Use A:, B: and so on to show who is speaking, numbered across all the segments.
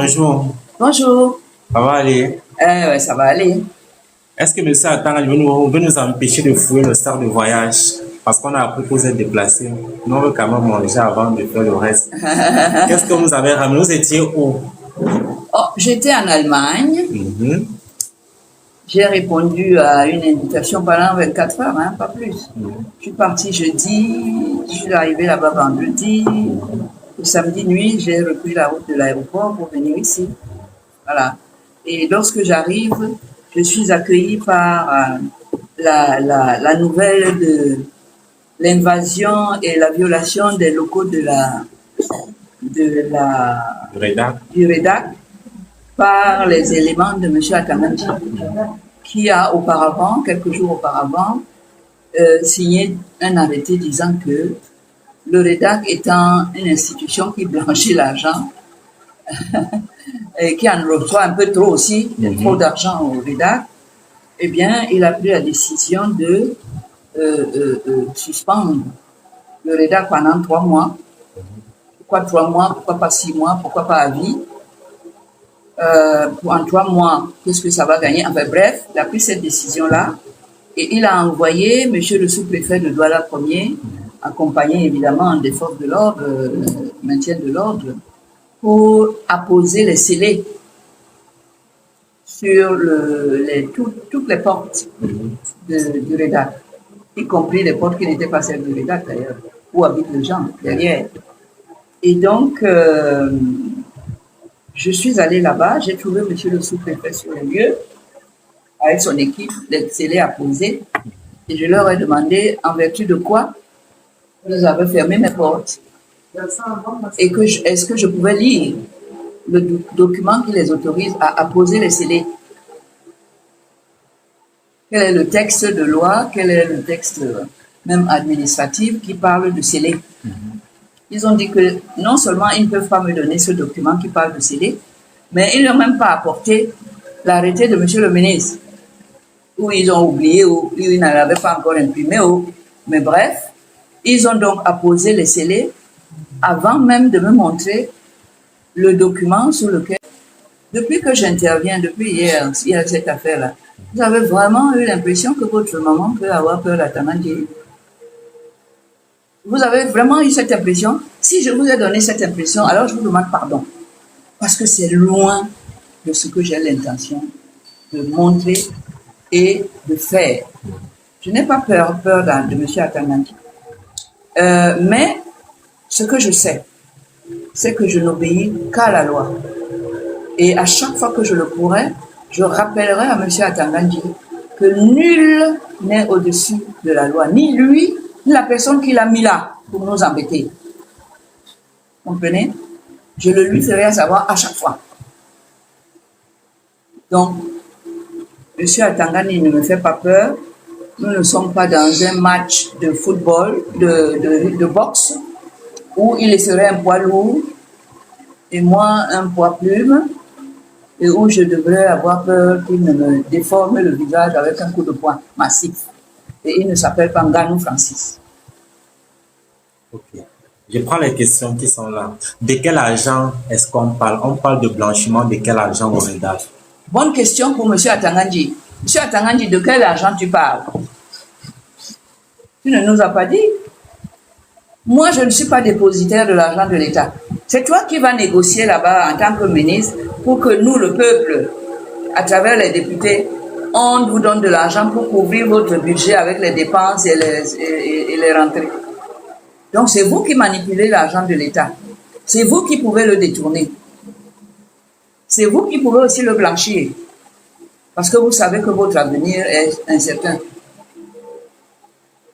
A: Bonjour,
B: Bonjour.
A: ça va aller?
B: Ouais, ça va aller.
A: Est-ce que monsieur Atanga veut nous empêcher de fouiller nos sacs de voyage? Parce qu'on a appris que vous êtes déplacés. Nous, on veut quand même manger avant de faire le reste. Qu'est-ce que vous avez ramené? Vous étiez où?
B: Oh, j'étais en Allemagne.
A: Mhm.
B: J'ai répondu à une invitation pendant 24 heures, hein, pas plus. Je suis partie jeudi, je suis arrivée là-bas vendredi. Le samedi nuit, j'ai repris la route de l'aéroport pour venir ici. Voilà. Et lorsque j'arrive, je suis accueillie par la nouvelle de l'invasion et la violation des locaux
A: Reda.
B: du REDAC par les éléments de M. Atamandi, qui a auparavant, quelques jours auparavant, signé un arrêté disant que le REDAC étant une institution qui blanchit l'argent et qui en reçoit un peu trop aussi, trop d'argent au REDAC, eh bien, il a pris la décision de suspendre le REDAC pendant 3 mois. Pourquoi 3 mois? Pourquoi pas 6 mois? Pourquoi pas à vie? En 3 mois, qu'est-ce que ça va gagner? Enfin bref, il a pris cette décision-là et il a envoyé monsieur le sous-préfet de Douala Ier, accompagné évidemment des forces de l'ordre, maintien de l'ordre, pour apposer les scellés sur toutes les portes du REDAC, y compris les portes qui n'étaient pas celles du REDAC d'ailleurs, où habitent les gens derrière. Et donc, je suis allée là-bas, j'ai trouvé monsieur le sous-préfet sur les lieux, avec son équipe, les scellés apposés, et je leur ai demandé en vertu de quoi vous avez fermé mes portes et est-ce que je pouvais lire le document qui les autorise à apposer les scellés. Quel est le texte de loi, quel est le texte même administratif qui parle de scellés? Ils ont dit que non seulement ils ne peuvent pas me donner ce document qui parle de scellés, mais ils n'ont même pas apporté l'arrêté de monsieur le ministre, où ils ont oublié, ou ils n'en avaient pas encore imprimé, mais bref, ils ont donc apposé les scellés avant même de me montrer le document sur lequel, depuis que j'interviens, depuis hier, il y a cette affaire-là, vous avez vraiment eu l'impression que votre maman peut avoir peur d'Atamandi? Vous avez vraiment eu cette impression? Si je vous ai donné cette impression, alors je vous demande pardon. Parce que c'est loin de ce que j'ai l'intention de montrer et de faire. Je n'ai pas peur de M. Atamandi. Mais ce que je sais, c'est que je n'obéis qu'à la loi. Et à chaque fois que je le pourrai, je rappellerai à M. Atamandi que nul n'est au-dessus de la loi, ni lui, ni la personne qui l'a mis là pour nous embêter. Comprenez? Je le lui ferai savoir à chaque fois. Donc, M. Atangani ne me fait pas peur. Nous ne sommes pas dans un match de football, de boxe, où il serait un poids lourd et moi un poids plume, et où je devrais avoir peur qu'il ne me déforme le visage avec un coup de poing massif. Et il ne s'appelle pas Nganou Francis.
A: Ok. Je prends les questions qui sont là. De quel argent est-ce qu'on parle? On parle de blanchiment de quel argent au REDAC?
B: Bonne question pour M. Atangandi. M. Atangandi, de quel argent tu parles? Tu ne nous as pas dit. Moi, je ne suis pas dépositaire de l'argent de l'État. C'est toi qui vas négocier là-bas en tant que ministre pour que nous, le peuple, à travers les députés, on vous donne de l'argent pour couvrir votre budget avec les dépenses et les rentrées. Donc, c'est vous qui manipulez l'argent de l'État. C'est vous qui pouvez le détourner. C'est vous qui pouvez aussi le blanchir. Parce que vous savez que votre avenir est incertain.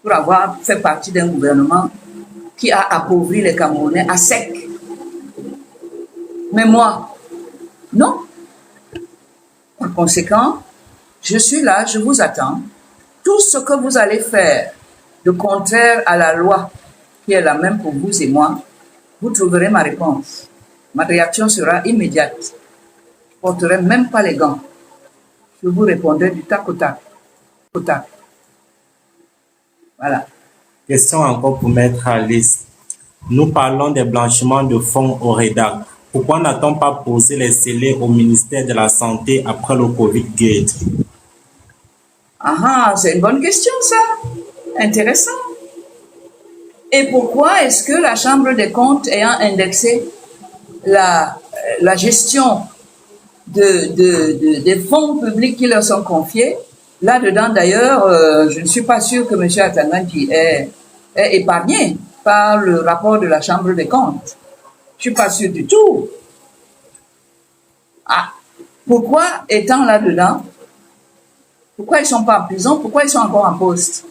B: Pour avoir fait partie d'un gouvernement qui a appauvri les Camerounais à sec. Mais moi, non. Par conséquent, je suis là, je vous attends. Tout ce que vous allez faire de contraire à la loi, qui est la même pour vous et moi, vous trouverez ma réponse. Ma réaction sera immédiate. Je ne porterai même pas les gants. Je vous répondrai du tac au tac. Au tac. Voilà.
A: Question encore pour Maître Alice. Nous parlons des blanchiments de fonds au REDAC. Pourquoi n'a-t-on pas posé les scellés au ministère de la Santé après le Covid-Gate?
B: Ah, c'est une bonne question, ça. Intéressant. Et pourquoi est-ce que la Chambre des comptes ayant indexé la gestion des fonds publics qui leur sont confiés, là-dedans d'ailleurs, je ne suis pas sûr que M. Atangandi est épargné par le rapport de la Chambre des comptes. Je ne suis pas sûr du tout. Ah, pourquoi étant là-dedans, pourquoi ils ne sont pas en prison, pourquoi ils sont encore en poste?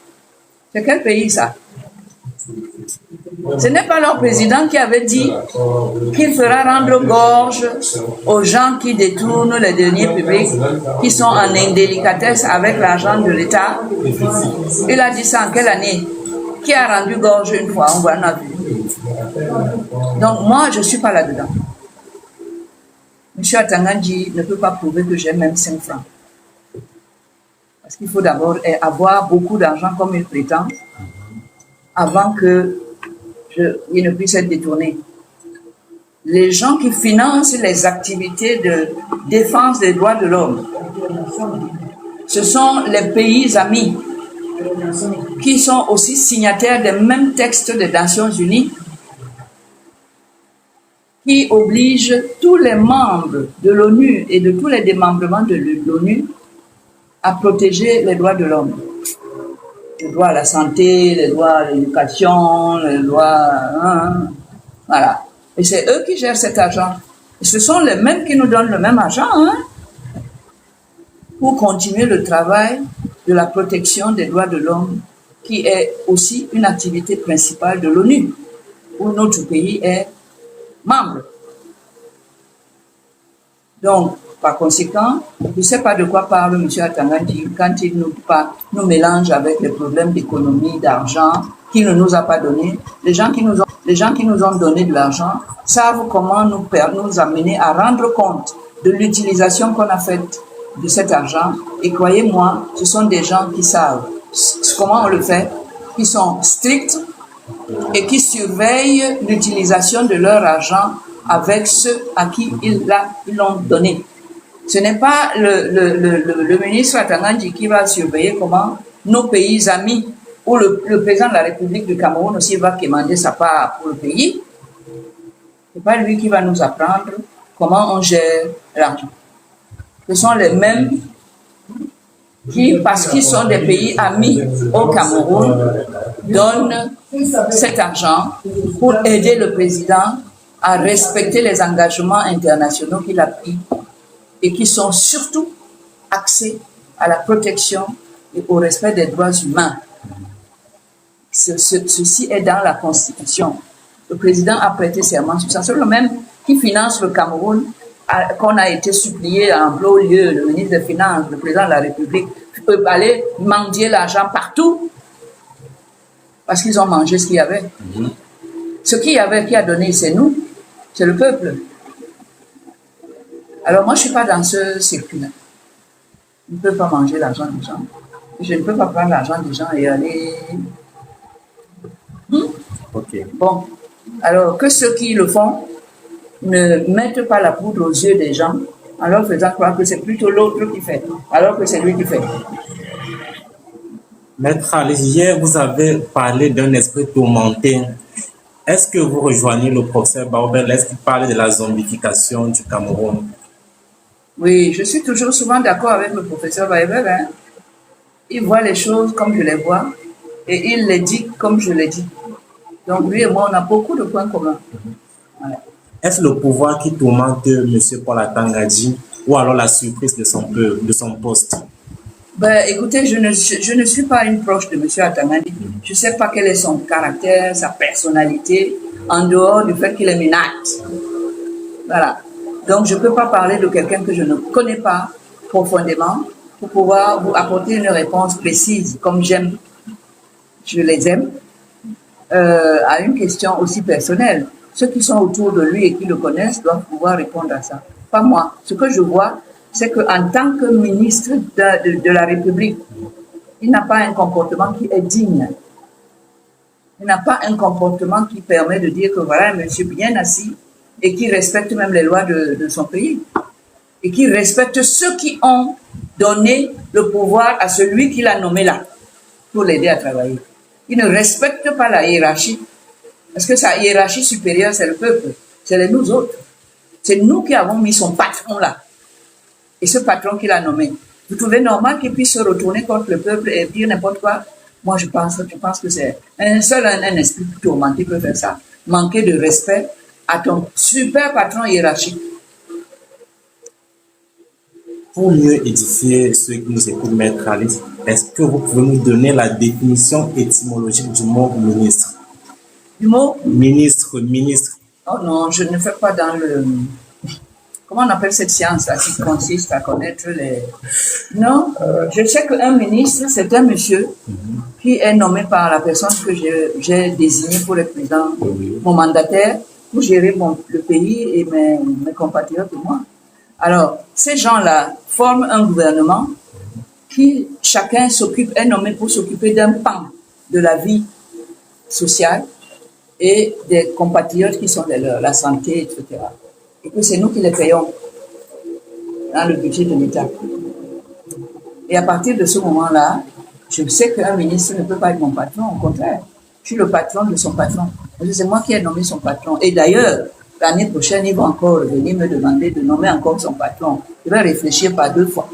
B: C'est quel pays ça? Ce n'est pas leur président qui avait dit qu'il fera rendre gorge aux gens qui détournent les deniers publics, qui sont en indélicatesse avec l'argent de l'État. Il a dit ça en quelle année? Qui a rendu gorge une fois? On en a vu. Donc moi, je ne suis pas là-dedans. M. Atangandi ne peut pas prouver que j'ai même 5 francs. Parce qu'il faut d'abord avoir beaucoup d'argent comme il prétend avant qu'il ne puisse être détourné. Les gens qui financent les activités de défense des droits de l'homme, ce sont les pays amis qui sont aussi signataires des mêmes textes des Nations Unies qui obligent tous les membres de l'ONU et de tous les démembrements de l'ONU à protéger les droits de l'homme. Le droit à la santé, le droit à l'éducation, le droit... voilà. Et c'est eux qui gèrent cet argent. Et ce sont les mêmes qui nous donnent le même argent pour continuer le travail de la protection des droits de l'homme, qui est aussi une activité principale de l'ONU, où notre pays est membre. Donc, par conséquent, je ne sais pas de quoi parle M. Atangandi quand il nous mélange avec les problèmes d'économie, d'argent qu'il ne nous a pas donné. Les gens qui nous ont donné de l'argent savent comment nous amener à rendre compte de l'utilisation qu'on a faite de cet argent. Et croyez-moi, ce sont des gens qui savent comment on le fait, qui sont stricts et qui surveillent l'utilisation de leur argent avec ceux à qui ils l'ont donné. Ce n'est pas le ministre Atangandi qui va surveiller comment nos pays amis ou le président de la République du Cameroun aussi va commander sa part pour le pays. Ce n'est pas lui qui va nous apprendre comment on gère l'argent. Ce sont les mêmes qui, parce qu'ils sont des pays amis au Cameroun, donnent cet argent pour aider le président à respecter les engagements internationaux qu'il a pris et qui sont surtout axés à la protection et au respect des droits humains. Ceci est dans la Constitution. Le président a prêté serment sur ça. C'est le même qui finance le Cameroun, qu'on a été supplié à un beau lieu, le ministre des Finances, le président de la République, peut aller mendier l'argent partout parce qu'ils ont mangé ce qu'il y avait. Ce qu'il y avait, qui a donné, c'est nous, c'est le peuple. Alors moi, je ne suis pas dans ce circuit-là. Je ne peux pas manger l'argent des gens. Je ne peux pas prendre l'argent des gens et aller...
A: Ok.
B: Bon, alors que ceux qui le font ne mettent pas la poudre aux yeux des gens en leur faisant croire que c'est plutôt l'autre qui fait, alors que c'est lui qui fait.
A: Maître Ali, hier, vous avez parlé d'un esprit tourmenté. Est-ce que vous rejoignez le professeur Baobel lorsqu'il parle de la zombification du Cameroun?
B: Oui, je suis toujours souvent d'accord avec le professeur Baobel. Il voit les choses comme je les vois et il les dit comme je les dis. Donc lui et moi, on a beaucoup de points communs. Ouais.
A: Est-ce le pouvoir qui tourmente M. Paul Atangandi ou alors la surprise de son poste?
B: Ben, écoutez, je ne suis pas une proche de M. Atangandi. Je ne sais pas quel est son caractère, sa personnalité, en dehors du fait qu'il est minate. Voilà. Donc, je ne peux pas parler de quelqu'un que je ne connais pas profondément pour pouvoir vous apporter une réponse précise, comme je les aime, à une question aussi personnelle. Ceux qui sont autour de lui et qui le connaissent doivent pouvoir répondre à ça. Pas moi. Ce que je vois, c'est qu'en tant que ministre de la République, il n'a pas un comportement qui est digne. Il n'a pas un comportement qui permet de dire que voilà un monsieur bien assis et qui respecte même les lois de son pays et qui respecte ceux qui ont donné le pouvoir à celui qui l'a nommé là pour l'aider à travailler. Il ne respecte pas la hiérarchie parce que sa hiérarchie supérieure, c'est le peuple, c'est nous autres. C'est nous qui avons mis son patron là et ce patron qui l'a nommé. Vous trouvez normal qu'il puisse se retourner contre le peuple et dire n'importe quoi? Moi, je pense que c'est un esprit tourmenté peut faire ça. Manquer de respect à ton super patron hiérarchique.
A: Pour mieux édifier ceux qui nous écoutent, Maître Alice, est-ce que vous pouvez nous donner la définition étymologique du mot ministre?
B: Du mot?
A: Ministre.
B: Oh non, je ne fais pas dans le... Comment on appelle cette science-là qui consiste à connaître les... Non, je sais qu'un ministre, c'est un monsieur qui est nommé par la personne que j'ai désignée pour être président, mon mandataire, pour gérer le pays et mes compatriotes et moi. Alors, ces gens-là forment un gouvernement qui, chacun est nommé pour s'occuper d'un pan de la vie sociale et des compatriotes qui sont la santé, etc. Et que c'est nous qui les payons dans le budget de l'État. Et à partir de ce moment-là, je sais qu'un ministre ne peut pas être mon patron, au contraire. Je suis le patron de son patron. C'est moi qui ai nommé son patron. Et d'ailleurs, l'année prochaine, il va encore venir me demander de nommer encore son patron. Il va réfléchir par 2 fois.